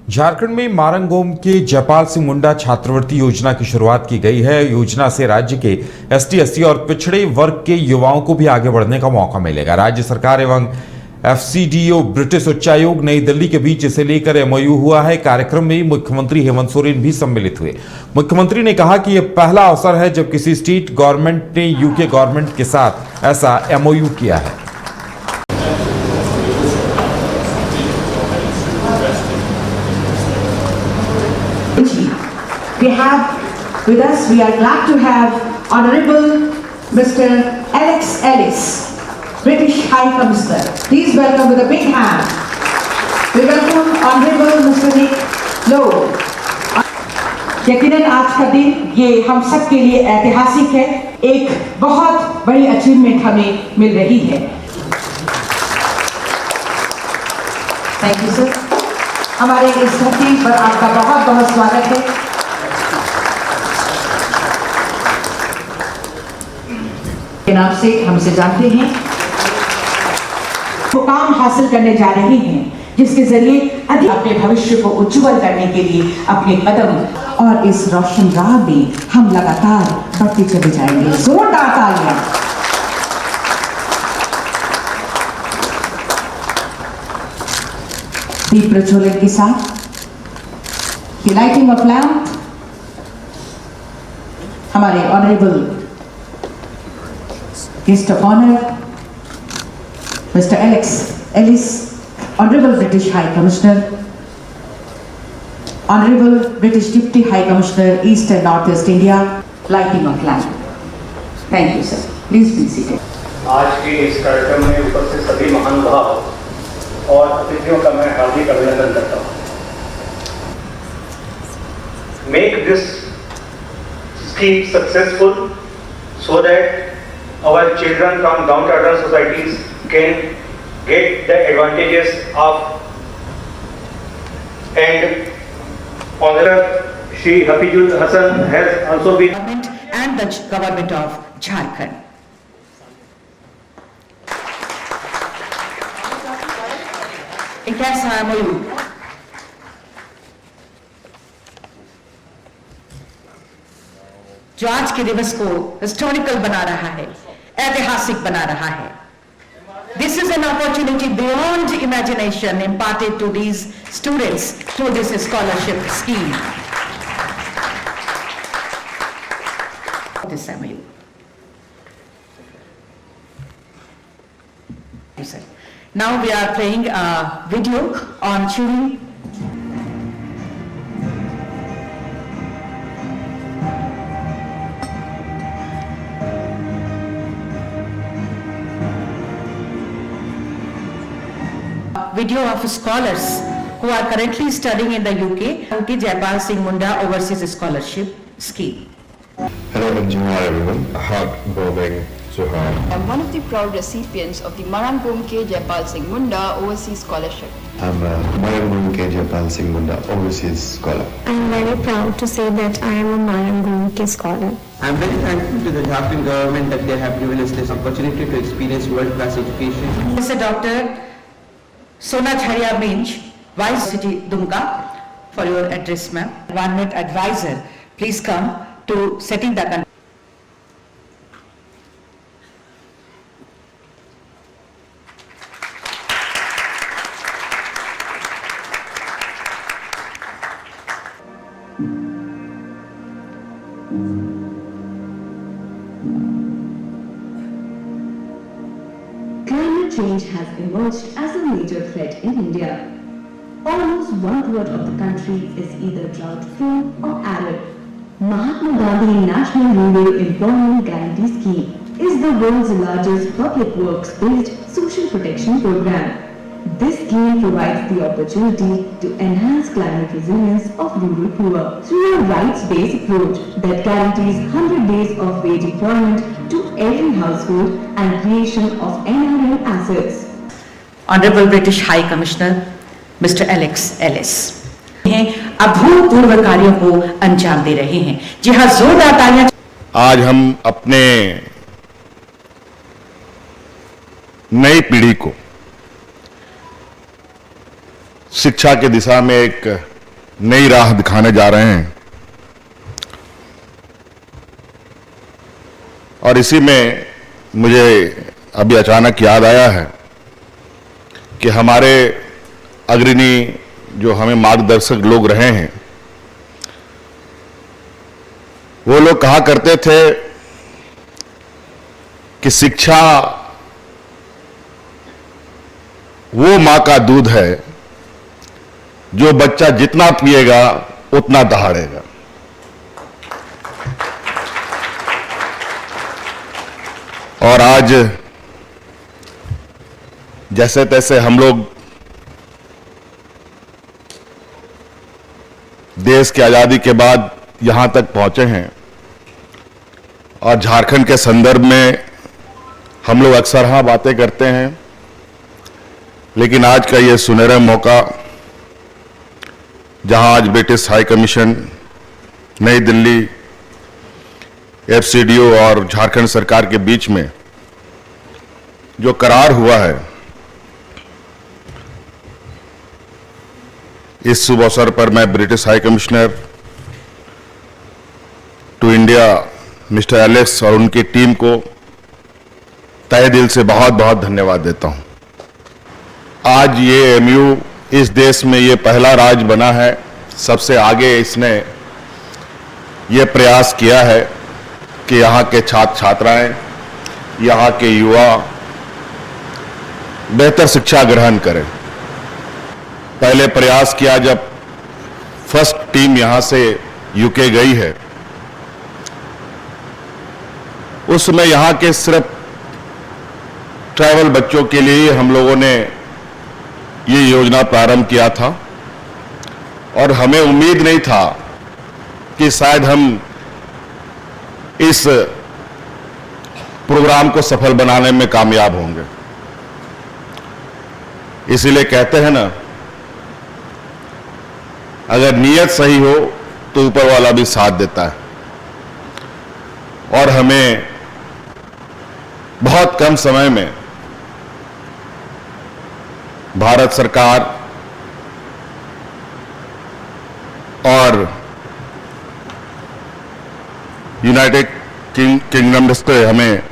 झारखंड में मारंगोम के जयपाल सिंह मुंडा छात्रवृत्ति योजना की शुरुआत की गई है। योजना से राज्य के एसटी, एससी और पिछड़े वर्ग के युवाओं को भी आगे बढ़ने का मौका मिलेगा। राज्य सरकार एवं एफसीडीओ, ब्रिटिश उच्चायोग, नई दिल्ली के बीच इसे लेकर एमओयू हुआ है। कार्यक्रम में मुख्यमंत्री हेमंत सोरेन भी सम्मिलित हुए। मुख्यमंत्री ने कहा कि यह पहला अवसर है जब किसी स्टेट गवर्नमेंट ने यूके गवर्नमेंट के साथ ऐसा एमओयू किया है। We have with us, we are glad to have Honorable Mr. Alex Ellis, British High Commissioner. Please welcome with a big hand. We welcome Honorable Mr. Nick Lowe. यकीनन आज का दिन ये हम सब के लिए ऐतिहासिक है। एक बहुत बड़ी अचीवमेंट हमें मिल रही है। Thank you sir. हमारे इस धरती पर आपका बहुत बहुत स्वागत है। के नाम से हमसे जानते हैं, मुकाम हासिल करने जा रहे हैं जिसके जरिए अधिक अपने भविष्य को उज्जवल करने के लिए अपने कदम और इस रोशन राह में हम लगातार बढ़ते चले जाएंगे। जोरदार तालियां। दीप प्रज्वलन के साथ लाइटिंग ऑफ लैंप हमारे honourable Guest of honor, Mr. Alex Ellis, Honorable British High Commissioner, Honorable British Deputy High Commissioner, East and Northeast India, lighting of lamp. Thank you, sir. Please be seated. आज के इस कार्यक्रम में उपस्थित सभी महानुभाव और अतिथियों का मैं हार्दिक अभिनंदन करता हूँ। Make this scheme successful so that our children from downtrodden societies can get the advantages of, and Honorable Shri Hafizul Hasan has also been and the government of Jharkhand. एक ऐसा एमओयू जो आज के दिवस को हिस्टोरिकल बना रहा है, ऐतिहासिक बना रहा है। This is an opportunity beyond imagination imparted to these students through this scholarship scheme. This MOU. Now we are playing a video on tuning. Video of scholars who are currently studying in the UK, Jayapal Singh Munda Overseas Scholarship Scheme. Hello and Johar everyone, heartwarming Johar. I'm one of the proud recipients of the Marangom K. Jayapal Singh Munda Overseas Scholarship. I'm Marangom K. Jayapal Singh Munda Overseas Scholar. I'm very proud to say that I am a Marangom K. Scholar. I'm very thankful to the Jharkhand government that they have given us this opportunity to experience world-class education. Mr. Dr. Sona Jharia Minj, Vice City Dumka, for your address, ma'am. Environment advisor, please come to setting the country. Climate change has emerged as a major threat in India. Almost 1/3 of the country is either drought-free or arid. Mahatma Gandhi National Rural Employment Guarantee Scheme is the world's largest public works-based social protection program. This scheme provides the opportunity to enhance climate resilience of rural poor through a rights-based approach that guarantees 100 days of wage employment to every household and creation of NRL assets. Honorable British High Commissioner, Mr. Alex Ellis, अभूतपूर्व कार्यों को अंजाम दे रहे हैं। जी हाँ, जोरदार तालियां। आज हम अपने नई पीढ़ी को शिक्षा की दिशा में एक नई राह दिखाने जा रहे हैं। और इसी में मुझे अभी अचानक याद आया है कि हमारे अग्रणी जो हमें मार्गदर्शक लोग रहे हैं, वो लोग कहा करते थे कि शिक्षा वो मां का दूध है जो बच्चा जितना पिएगा उतना दहाड़ेगा। और आज जैसे तैसे हम लोग देश की आजादी के बाद यहां तक पहुंचे हैं, और झारखंड के संदर्भ में हम लोग अक्सर हाँ बातें करते हैं, लेकिन आज का ये सुनहरा मौका जहां आज ब्रिटिश हाई कमीशन, नई दिल्ली, एफसीडीओ और झारखंड सरकार के बीच में जो करार हुआ है, इस शुभ अवसर पर मैं British high commissioner to India mister Alex और उनकी टीम को तहे दिल से बहुत बहुत धन्यवाद देता हूं। आज ये एमयू इस देश में ये पहला राज्य बना है, सबसे आगे इसने ये प्रयास किया है कि यहाँ के छात्र छात्राएं, यहाँ के युवा बेहतर शिक्षा ग्रहण करें। पहले प्रयास किया जब फर्स्ट टीम यहाँ से यूके गई है, उस समय यहाँ के सिर्फ ट्राइबल बच्चों के लिए हम लोगों ने ये योजना प्रारंभ किया था, और हमें उम्मीद नहीं था कि शायद हम इस प्रोग्राम को सफल बनाने में कामयाब होंगे। इसीलिए कहते हैं ना, अगर नीयत सही हो तो ऊपर वाला भी साथ देता है। और हमें बहुत कम समय में भारत सरकार और यूनाइटेड किंगडम से हमें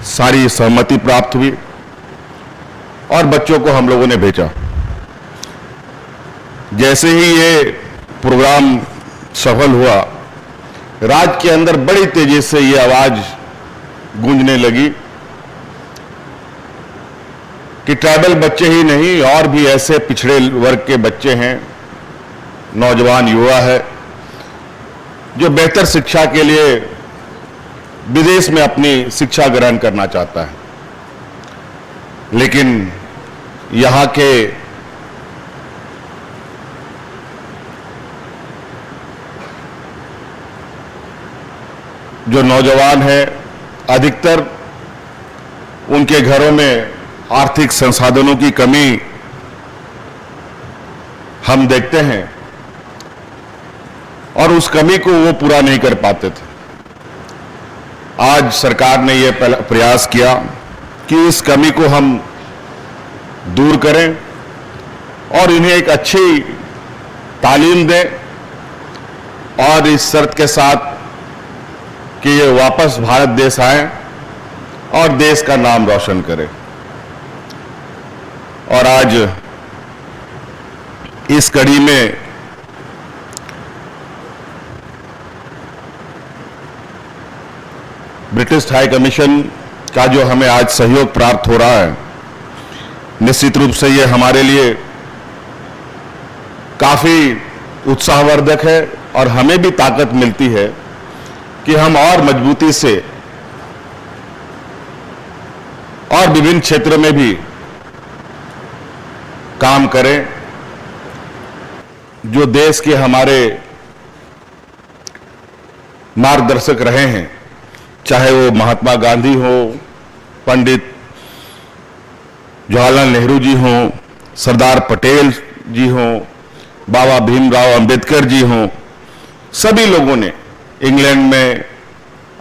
सारी सहमति प्राप्त हुई और बच्चों को हम लोगों ने भेजा। जैसे ही ये प्रोग्राम सफल हुआ, राज्य के अंदर बड़ी तेजी से ये आवाज गूंजने लगी कि ट्राइबल बच्चे ही नहीं और भी ऐसे पिछड़े वर्ग के बच्चे हैं, नौजवान युवा है, जो बेहतर शिक्षा के लिए विदेश में अपनी शिक्षा ग्रहण करना चाहता है। लेकिन यहां के जो नौजवान हैं, अधिकतर उनके घरों में आर्थिक संसाधनों की कमी हम देखते हैं, और उस कमी को वो पूरा नहीं कर पाते थे। आज सरकार ने ये प्रयास किया कि इस कमी को हम दूर करें और इन्हें एक अच्छी तालीम दें, और इस शर्त के साथ कि ये वापस भारत देश आए और देश का नाम रोशन करें। और आज इस कड़ी में ब्रिटिश हाई कमीशन का जो हमें आज सहयोग प्राप्त हो रहा है, निश्चित रूप से ये हमारे लिए काफी उत्साहवर्धक है, और हमें भी ताकत मिलती है कि हम और मजबूती से और विभिन्न क्षेत्रों में भी काम करें। जो देश के हमारे मार्गदर्शक रहे हैं, चाहे वो महात्मा गांधी हो, पंडित जवाहरलाल नेहरू जी हो, सरदार पटेल जी हो, बाबा भीमराव अंबेडकर जी हो, सभी लोगों ने इंग्लैंड में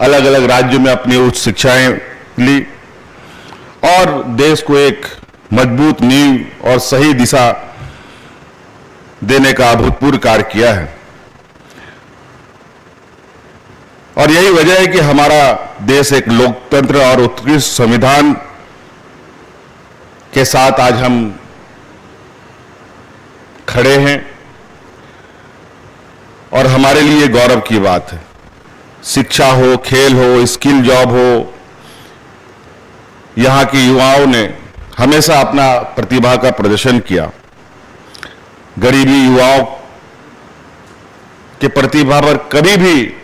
अलग अलग राज्यों में अपनी उच्च शिक्षाएं ली और देश को एक मजबूत नींव और सही दिशा देने का अभूतपूर्व कार्य किया है। और यही वजह है कि हमारा देश एक लोकतंत्र और उत्कृष्ट संविधान के साथ आज हम खड़े हैं और हमारे लिए गौरव की बात है। शिक्षा हो, खेल हो, स्किल जॉब हो, यहां के युवाओं ने हमेशा अपना प्रतिभा का प्रदर्शन किया। गरीबी युवाओं के प्रतिभा पर कभी भी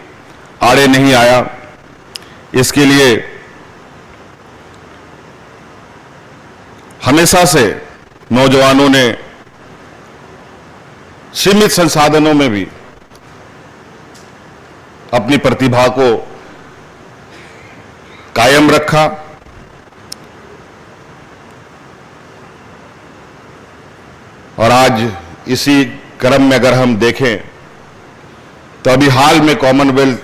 आड़े नहीं आया। इसके लिए हमेशा से नौजवानों ने सीमित संसाधनों में भी अपनी प्रतिभा को कायम रखा। और आज इसी क्रम में अगर हम देखें तो अभी हाल में कॉमनवेल्थ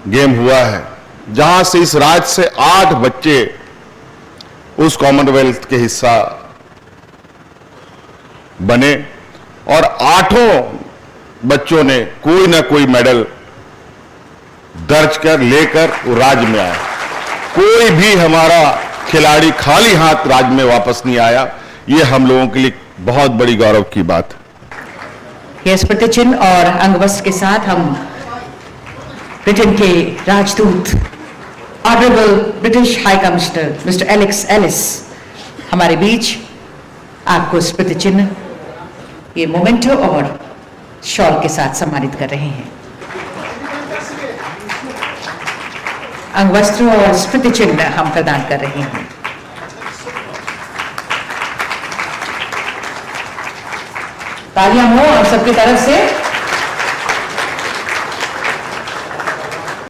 गेम हुआ है, जहां से इस राज्य से 8 बच्चे उस कॉमनवेल्थ के हिस्सा बने और 8 बच्चों ने कोई ना कोई मेडल दर्ज कर लेकर वो राज्य में आया। कोई भी हमारा खिलाड़ी खाली हाथ राज्य में वापस नहीं आया। ये हम लोगों के लिए बहुत बड़ी गौरव की बात है। ये स्मृति चिन्ह और अंगवस्त्र के साथ हम ब्रिटेन के राजदूत honourable British high commissioner mister Alex Ellis हमारे बीच आपको स्मृति चिन्ह, ये मोमेंटो और शॉल के साथ सम्मानित कर रहे हैं। अंगवस्त्र और स्मृति चिन्ह हम प्रदान कर रहे हैं। तालियां हो आप सबकी तरफ से।